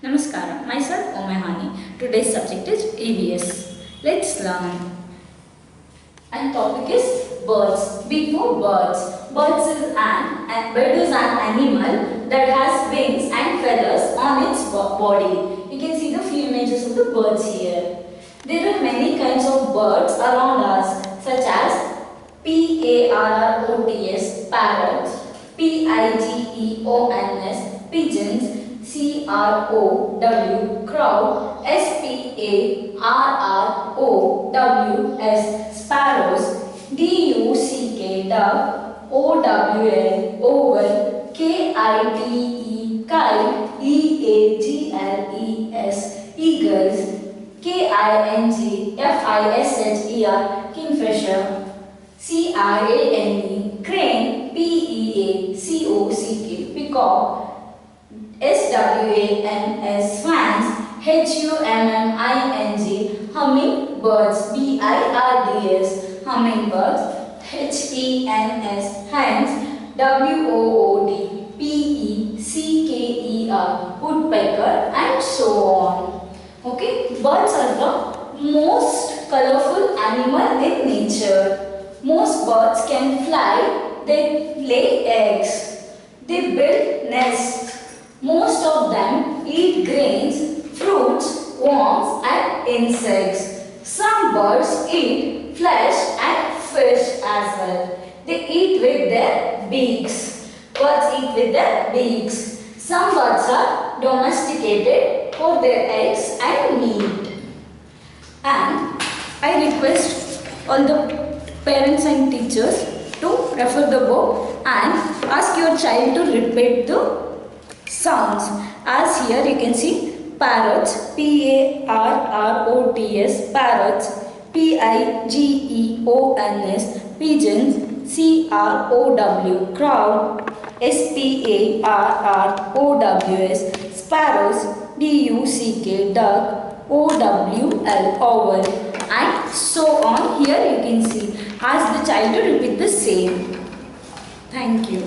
Namaskaram, myself Ummehani. Today's subject is EVS. Let's learn. And topic is birds. Before birds. Bird is an animal that has wings and feathers on its body. You can see the few images of the birds here. There are many kinds of birds around us, such as parrots, parrots, pigeons, pigeons, crow, sparrows, duck, owl, kite, eagles, kingfisher, crane, peacock, swans, hummingbirds, hummingbirds, hens, woodpecker, and so on. Okay, birds are the most colorful animal in nature. Most birds can fly, they lay eggs, they build nests. Most of them eat grains, fruits, worms, and insects. Some birds eat flesh and fish as well. They eat with their beaks. Birds eat with their beaks. Some birds are domesticated for their eggs and meat. And I request all the parents and teachers to refer the book and ask your child to repeat the sounds. As here you can see parrots, parrots, parrots, pigeons, pigeons, crow, sparrows, sparrows, duck, owl, and so on. Here you can see. Ask the child to repeat the same. Thank you.